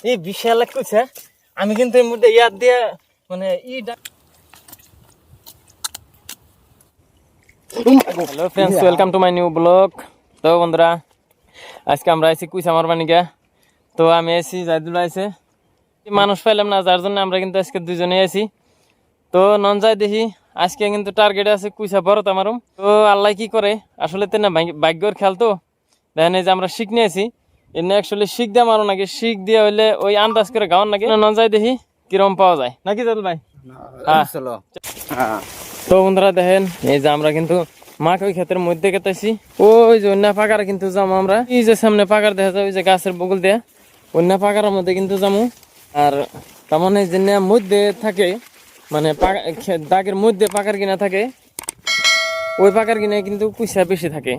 এই বিশাল এক কুইসা। আমি কিন্তু এর মধ্যে ইয়াদ দিয়ে মানে hello friends, welcome to my new blog. তো বন্ধুরা, আজকে আমরা আইছি কুইসা মারবা নিকা। তো আমি আইছি, জাহিদুল আইছে, মানুষ পাইলাম না, যার জন্য আমরা কিন্তু আজকে দুজনে আইছি। তো নন যাই দেখি, আজকে কিন্তু টার্গেটে আছে কুইসা বড় তামারুম। তো আল্লাহ কি করে আসলে তেনা ভাগ্যর খেয়াল। তো দেখেন এই যে আমরা শিখ নিয়েছি, এনে অ্যাকচুয়ালি শিখ দিয়ে মারো নাকি, শিখ দিয়ে হইলে ওই আন্দাজ করে গাওয়ার নাকি। নন যাই দেখি কিরম পাওয়া যায় নাকি জাহিদুল ভাই। হ্যাঁ, তো বন্ধুরা দেখেন এই যে আমরা কিন্তু মাকে ওই ক্ষেতের মধ্যে কেটেছি। ওই যে অন্য পাকার কিন্তু যাবো আমরা, এই যে সামনে পাকার দেখা যায় ওই যে গাছের বগল দিয়ে, অন্য পাকারের মধ্যে কিন্তু যাবো। আর তার মানে যে মধ্যে থাকে মানে দাগের মধ্যে পাকার কিনা থাকে, ওই পাকার কিনে কিন্তু কুইসা বেশি থাকে।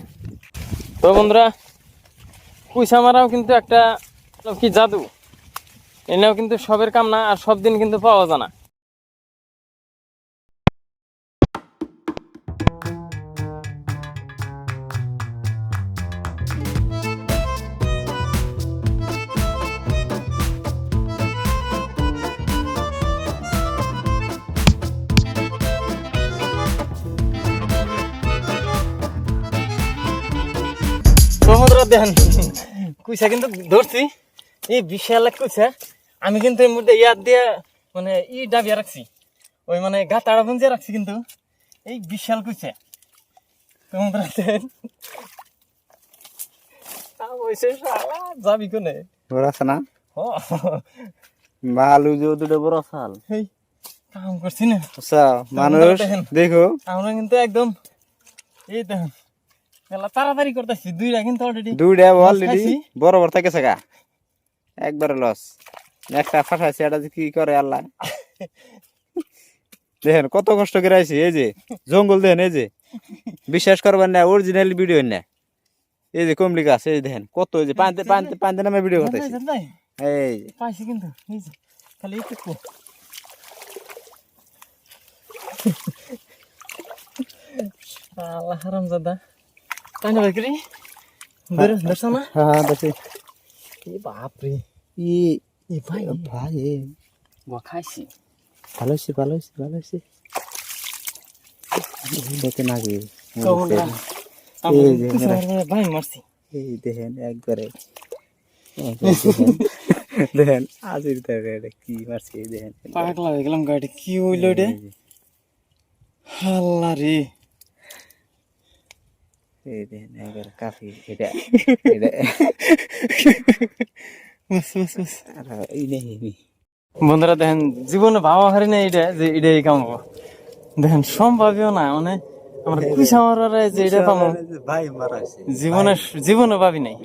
তো বন্ধুরা, কুইসা মারাও কিন্তু একটা কি জাদু, এনেও কিন্তু সবের কাম না, আর সব দিন কিন্তু পাওয়া যায় না। দেখেন কুইসা কিন্তু ধরছি, এই বিশাল এক কুইসা। আমি কিন্তু এর মধ্যে ইয়াদ দিয়ে মানে ডাবিয়া রাখছি, ওই মানে গাতাড়া বুঞ্জিয়া রাখছি, কিন্তু এই বিশাল কুইসা। তোমরা যাবি কোনে না ভালো যে দুটো বড় সাল কাম করছি না মানুষ দেখো। আমরা কিন্তু একদম এই দেখুন তাড়াতাড়ি করতেছি, দুইটা অলরেডি বড় বড় থাকে গা, একবারে লস। একটা ফাটাইছে, এটা কি করে আল্লাহ। দেখেন কত কষ্ট করে আইছি, এই যে জঙ্গল দেখেন, এই যে বিশ্বাস করবেন না, অরিজিনাল ভিডিও না। এই যে কমলি গাছ, এই দেখেন কত, এই যে পান্তে নামে ভিডিও করতেছি। এই পাইছি কিন্তু এই যে খালি একটু আল্লাহ হারামজাদা তাই না বিক্রি ধরছ না? হ্যাঁ দেখি। বাপরে ভাই ভাই খাইছি, ভালো হয়েছে ভালো হয়েছে ভালো হয়েছে। দেখে নাকি ভাই মারছি, এই দেখেন একবারে দেখেন আজির কি মারছি, দেখেন পাগলা হয়ে গেলাম। গাড়ি কি হইল রে আল্লাহ রে। এই দেখেন একবারে কাফি। এটা এটা বন্ধুরা দেখেন, জীবনে ভাবা হারি না এটা যে এটা এই কাম হবো। দেখেন সম্ভাব্য না, মানে আমরা কুইসা মারার যে এটা পাবো ভাই মারা জীবনে ভাবি নাই।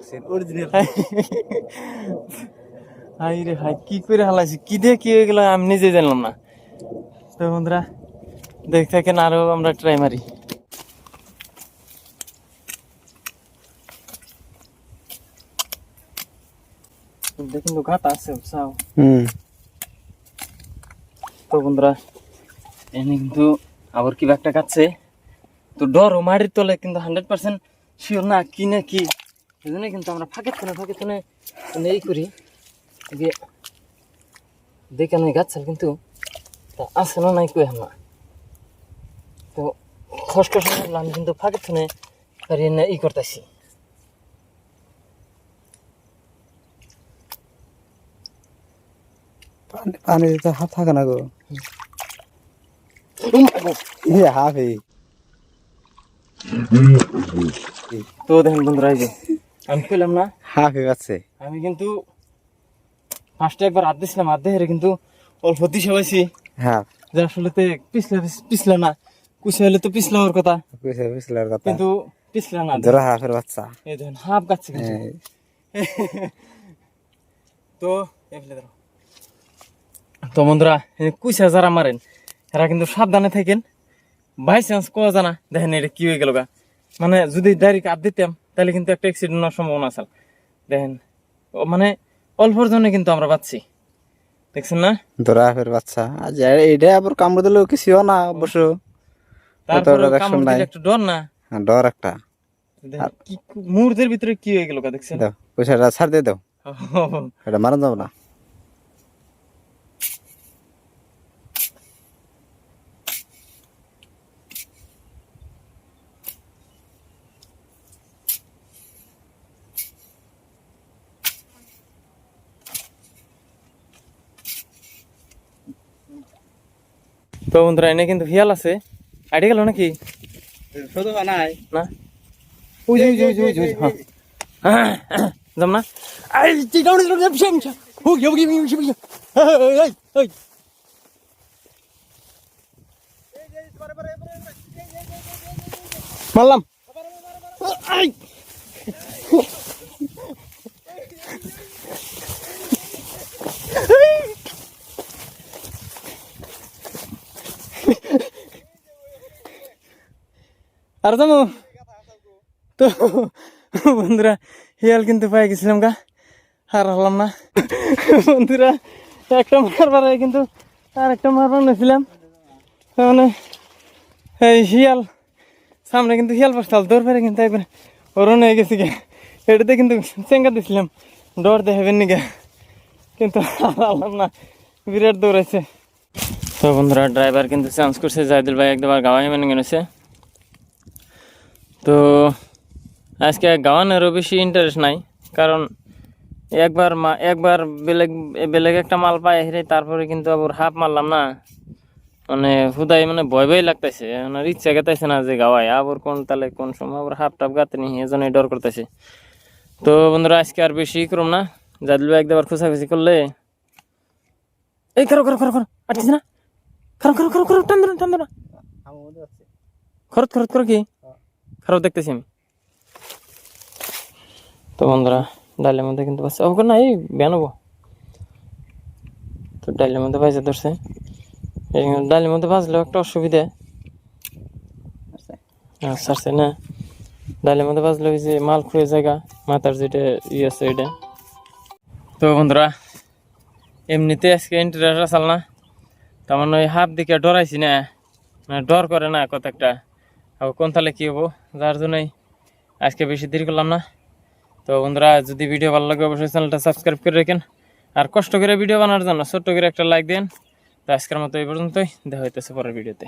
হাই রে হাই, কি করে হালাইছি, কি দিয়ে কি হয়ে গেল আমি নিজে জানলাম না। তো বন্ধুরা দেখ থাকেন, আরো আমরা ট্রাই মারি। দেখুন তো ঘাট আছে উৎসাহ। তো বন্ধুরা এনে কিন্তু আবার কি একটা কাটছে, তো ডর ও মাটির তলে কিন্তু 100% শিওর না কি না কি। এই জন্য কিন্তু আমরা ফাঁকে থানে এই করি দেখে নয় গাছ কিন্তু আছে না নাই কই আমরা। তো খসখস আমি কিন্তু ফাঁকে থানে ই করতেছি। পানি দিতে হাত থাকে না গো, হাফ। তো দেখেন বন্ধুরা, এই যে আমি পেলাম না, হাফ আছে। আমি কিন্তু ফার্স্টে একবার হাত দিছিলাম, হাত দিয়ে কিন্তু অল্প দিশে পাইছি। হ্যাঁ, যে আসলে পিছলা না, কুইসা হলে তো পিছলা হওয়ার কথা, কিন্তু পিছলা না। জোড়া হাফের বাচ্চা, এই দেখেন হাফ গাচ্ছে কিন্তু। তো তো বন্ধুরা, কুইসা যারা মারেন এরা কিন্তু সাবধানে থাকেন, বাই চান্স কোয়া জানা। দেখেন এটা কি হয়ে গেল গা, মানে যদি ডাইরেক্ট হাত দিতাম তাহলে কিন্তু একটা অ্যাক্সিডেন্ট হওয়ার সম্ভাবনা আছে। দেখেন মানে অল্পর জন্য কিন্তু আমরা পাচ্ছি, দেখছেন না? দরাফের বাচ্চা আজ এইটা আবার কামড় দিলেও কিছু না অবশ্য, তারপরে কামড় দিলে একটু ডর না, ডর একটা। মুহূর্তের ভিতরে কি হয়ে গেল দেখছেন? পয়সাটা ছাড় দিয়ে দাও, এটা মারা যাবো না। তো বন্ধুরা এনে কিন্তু হিয়াল আছে, আইডি গেল নাকি শুধু বানাই না? ওই যে হ্যাঁ যাম না মারলাম। আর যাবো তো বন্ধুরা, হিয়াল কিন্তু পাই গেছিলাম গা, আর হলাম না বন্ধুরা। একটা মারবার কিন্তু আর একটা মারবার নিয়েছিলাম, মানে এই হিয়াল সামনে কিন্তু হিয়াল পাশাল দৌড় পেরে কিন্তু একবার ওরণ হয়ে গেছি গে। এটাতে কিন্তু চেঙ্গা দিছিলাম ডর দেখাবেন নি গে, কিন্তু আলাম না, বিরাট দৌড়াইছে। তো বন্ধুরা ড্রাইভার কিন্তু চেঞ্জ করছে, জাহিদুল ভাই একবার গাওয়াই মেনে গেছে। তো আজকে গাওয়ানেরও বেশি ইন্টারেস্ট নাই, কারণ একবার বেলেগ একটা মাল পাই হেরে, তারপরে কিন্তু আবার হাফ মারলাম না, মানে হুদাই মানে ভয় ভয় লাগতেছে, মানে ইচ্ছা গেতেছে না যে গাওয়াই আবার কোন তালে কোন সময় আবার হাফ টাপ গাতে নি, এজন্যই ডর করতেছে। তো বন্ধুরা আজকে আর বেশি করুম না, জাহিদুল ভাই একবার খুশাখুশি করলে এই করো করো করো করো আটকিস না, করো করো করো করো টান ধরো না, খরচ খরচ করো কি খারাপ দেখতেছি আমি। তো বন্ধুরা ডালের মধ্যে কিন্তু পাচ্ছে ওকে না, এই বেনাবো তো ডালের মধ্যে পাইছে ধরছে। ডালের মধ্যে ভাজলেও একটা অসুবিধা ছাড়ছে না, ডালের মধ্যে ভাজলে ওই যে মাল খুঁয়ে জায়গা মাথার যেটা আছে এটা। তো বন্ধুরা এমনিতে আজকে ইন্টারেস্ট আসাল না, তার মানে ওই হাফ দিকে ডরাইছি না, মানে ডর করে না কত একটা, আবার কোন তালে কী হবো, যার জন্যই আজকে বেশি দেরি করলাম না। তো বন্ধুরা যদি ভিডিও ভালো লাগে অবশ্যই চ্যানেলটা সাবস্ক্রাইব করে রাখেন, আর কষ্ট করে ভিডিও বানানোর জন্য ছোট্ট করে একটা লাইক দেন। তো আজকের মতো এই পর্যন্তই, দেখা হইতেছে পরের ভিডিওতে।